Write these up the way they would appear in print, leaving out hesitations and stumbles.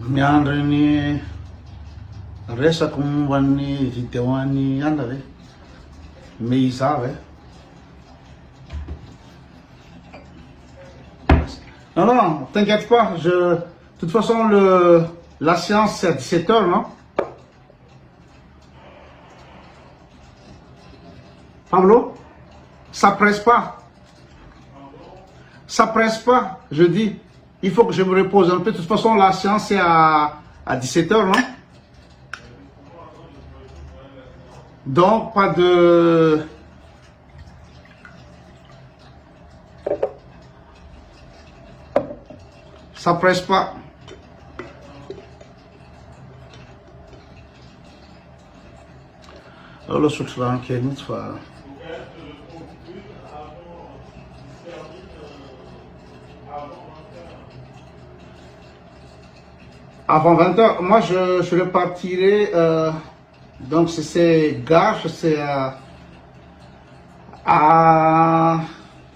miandry ny resaka momba ny vidéo any ana ve Meiza ve. Non, non, t'inquiète pas, de toute façon la séance c'est à 17h, non? Pablo, ça presse pas. Ça presse pas, je dis. Il faut que je me repose un peu. De toute façon, la séance c'est à 17h, non? Donc, pas de... Ça presse pas. Alors, le soutien qui est notre fois. Avant 20h, moi je repartirai, donc c'est gare, c'est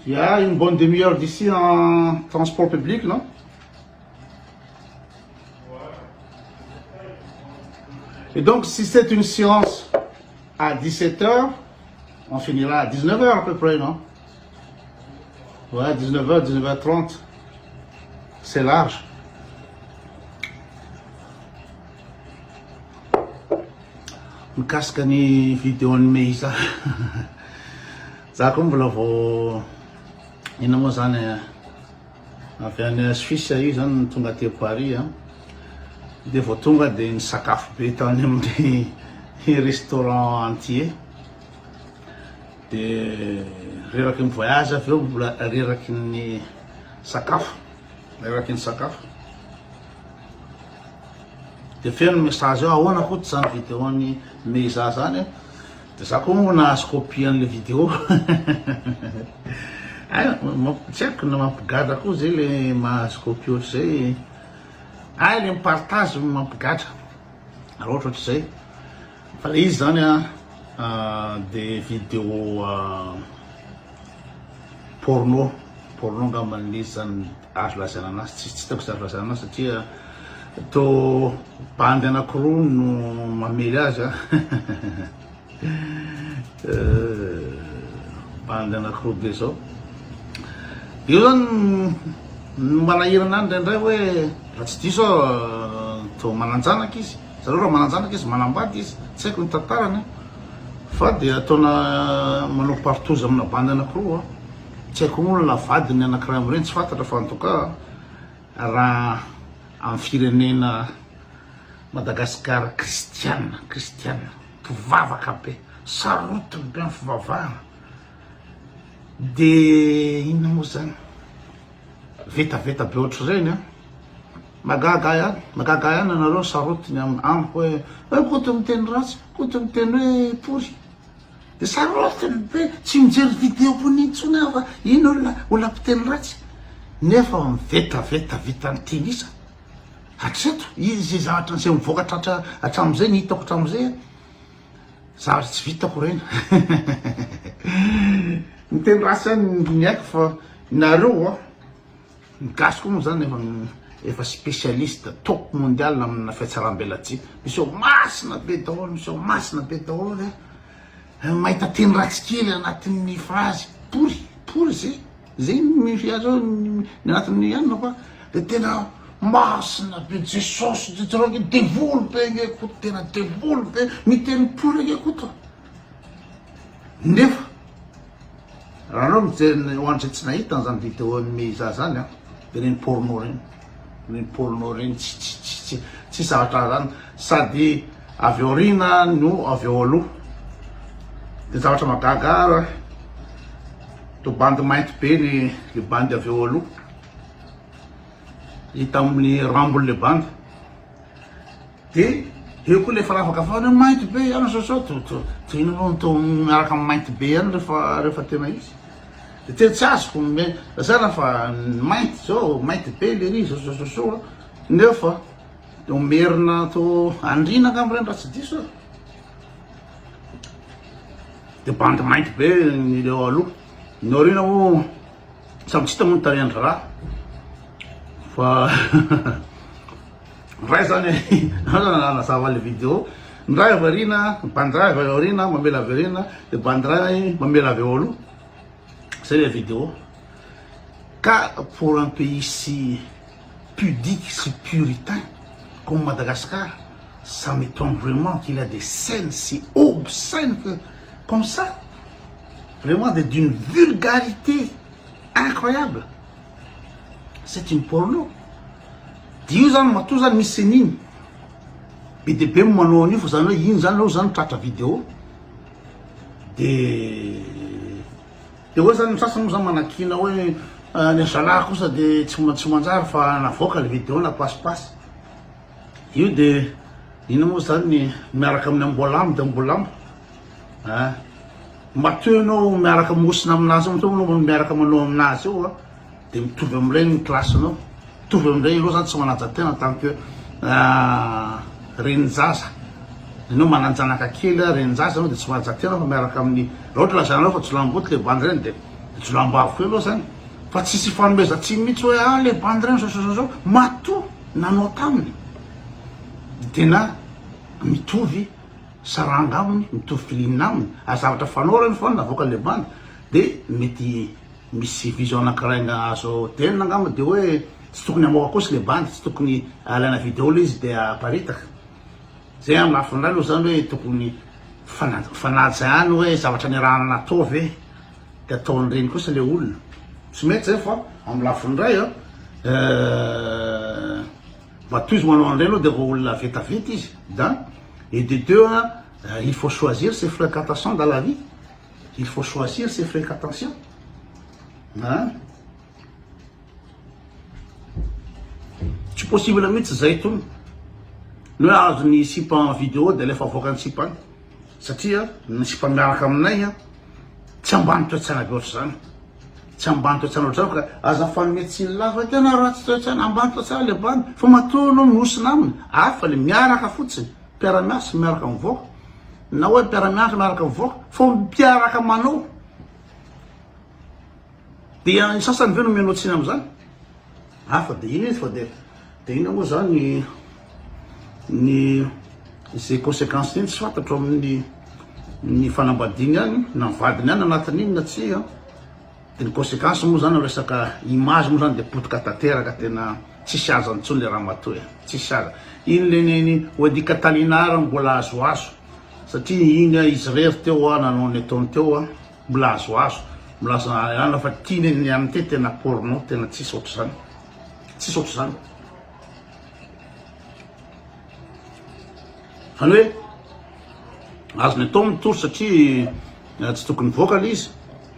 il y a une bonne demi-heure d'ici en transport public, non? Et donc si c'est une séance à 17h, on finira à 19h à peu près, non? Ouais, 19h, 19h30, c'est large. Mikasika ny vidéo ny Meiza za koa mbola vao ina moa zany avy any Suisse io zany tonga aty Paris de vao tonga de nisakafo be tany amin'ny restaurant entier de reraky ny voyage avy eo mbola reraky ny sakafo de feno message ahoana koa zany vidéo ny Meiza zany de za koa moa nahazo copie an'le vidéo tsy haiko na mampigadra koa zay le mahazo copie ohatr'izay le mipartage mampigadra raha ohatra ohatr'izay fa le izy zany de vidéo porno ngambany izy zany azo lazaina anazy tsy hitako azo lazaina anazy satria to bandy anakiroa no mamely azy bandy anakiroa be zao io zany manahirana any ndraindray hoe raha tsy diso to mananjanaky izy zareo raha mananjanaky izy manambady izy tsy haiko ny tantarany fa de ataona manao partozy amina bandy anakiroa tsy haiko moa la vadiny anakiray am'ireny tsy fantatra fa en tout cas raha amin'ny firenena Madagasikara kristiana tovavaka be sarotiny be amin'ny fivavahana de inona moa zany vetaveta be ohatr'ireny magaga ihany anareo sarotiny amiko hoe koto miteny ratsy koto miteny hoe pory de sarotiny be tsy mijery vidéo ponintsony fa ino olona mpiteny ratsy nefa vetaveta vitan'tinisa hatreto izy zavatra nse mivokatra hatram'izay ny hitako hatram'izay zavatra tsy vitako reny miteny ratsy zany ny haiko fa nareo gasy koa moa zany efa spécialiste top mondial amina fiatsaram-belatsy misy eo masina be daholo mahita teny ratsy kely anatin'ny phrase pory zay mifiazy eo ny anatin'ny anina fa de tena masina be Jesosy de devolo be nge koto tena devolo be miteny pory nge koto nefa raha anao mijery hoandre tsy nahita zany vidéo ny Meiza zany de reny porno reny tsy zavatra zany sady avy aorina no avy eo aloha de zavatra magaga to bandy mainty be le bandy avy eo aloha hita amin'ny rambony le bandy de eo koa le fa ravaka fa mainty be ihany sao to ino to miaraka amin'ny mainty be ihany rehefa tena izy de tena tsy azoko zana fa mainty zao mainty be le ry zao nefa omerina to andrina angambireny raha tsy diso de bandy mainty be eo aloha norina samy tsy hita moa ny tariandry raha fa ray zany anazava le vidéo ndray avarina bandray avarina mamela avarina de bandray mamela avy olo c'est les vidéos car pour un pays si pudique, si puritain comme Madagascar, ça m'étonne vraiment qu'il y a des scènes si obscènes comme ça, vraiment d'une vulgarité incroyable. C'est une porno. Dieu en m'a tous en missénine. Et de bien mon il faut en yin en tata vidéo. De ouais ça nous ça nous en manakina ouais les chaleurs comme ça de tu manges fa na foca le vidéo na passe. Io de ino mo zany miaraka amin'ny ambolambo de ambolambo mateno miaraka mosina aminazy mateno miaraka manao aminazy io de mitovy am'regny klassenao mitovy am'regny aloha zany tsy manaja tena tant que renin-jaza anao mananjanaka kely renin-jaza anao de tsy manaja tena fa miaraka amin'ny raha ohatra lazanao fa jolamboty le bandy reny de jolambavo io aloha zany fa tsisy fanomezantsy mihitsy hoe le bandy reny zao matoa nanao taminy tena mitovy saranga aminy mitovy filinina aminy azavatra fanao reny foana navoaka le bandy de mety misy vision anakiraigna azo tenina angamba de hoe tsy tokony amoaka kosa le bandy tsy tokony alaina vidéo le izy de aparitaka zay amin'ny lafindray aloha zany hoe tokony fanaja ihany hoe zavatra niarahana natao ve de ataon'ireny kosa le olona tsy mety zay fa amin'ny lafindray matoy izy manao an'ireny aloha de vo olona vetaveta izy et de deux il faut choisir ses fréquentations dans la vie, il faut choisir ses fréquentations tsy possible mihitsy zay tony no hoe azo ny sipa vidéo de alefa avoaka ny sipany satria ny sipa miaraka aminay tsy ambany toetsaina be ohatry zany tsy ambany toetsaina ohatry zany ka aza fanometsy ny lafa tena ratsy toetsaina ambany toetsaina le bany fa matoa anao minosina aminy fa le miaraka fotsiny mpiara-miasa miaraka mivoaka na hoe mpiara-miasa miaraka mivoaka fa mpiaraka manao de ny sasany ve no mianao tsiny am'zany fa de ino izy fa de ino moa zany ny zay conséquence iny tsy fantatro amin'ny fanambadiny any na mivadiny any anatin'iny na tsy de ny conséquence moa zany resaka image moa zany de potika tanteraka tena tsisy aza ntsony le raha matoy tsisy aza iny leniny oedika talinara mbola azoazo satria iny izy rery teo nanao ny ataony teo mbola azoazo mbola ana fa tiany any te tena porno tena tsisy ohatry zany tsisy ohatry zany zany hoe azony atao mitory satria tsy tokony voaka le izy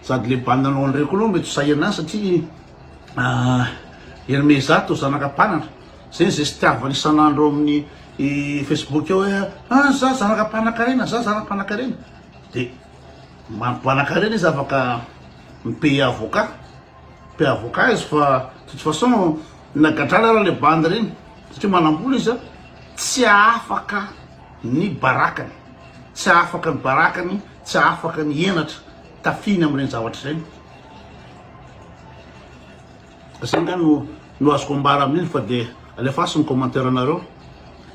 sady le bandanao an'ireny koa aloha mety hosahirana any satria herme zato zanakam-panatra zay zay sy tiavany isan'andro amin'ny Facebook eo hoe za zanakam-panakarena za zanakam-panakarena de manompanankarena izy afaka mipay avocat izy fa de toute façon nagadrala raha le bandy reny satria manambola izy tsy afaka ny barakany tsy afaka ny barakany tsy afaka ny henatra tafiny am'ireny zavatra reny zay ngano no azoko ambara amin'iny fa de alefasy ny commentaire anareo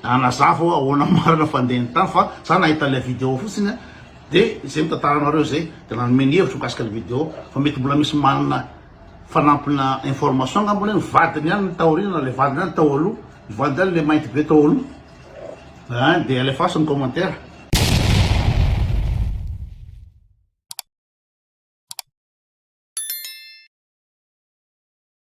anazava ahoana marina fandehany tany fa za nahita le vidéo fotsiny de zay mitataranareo zay de nanomeny hevitra mikasika le vidéo fa mety mbola misy manana fanampina information angamba le vadiny ihany ny taorina le vadiny ihany tao aloha vadiny ihany le mainty be tao aloha de alefasy ny commentaire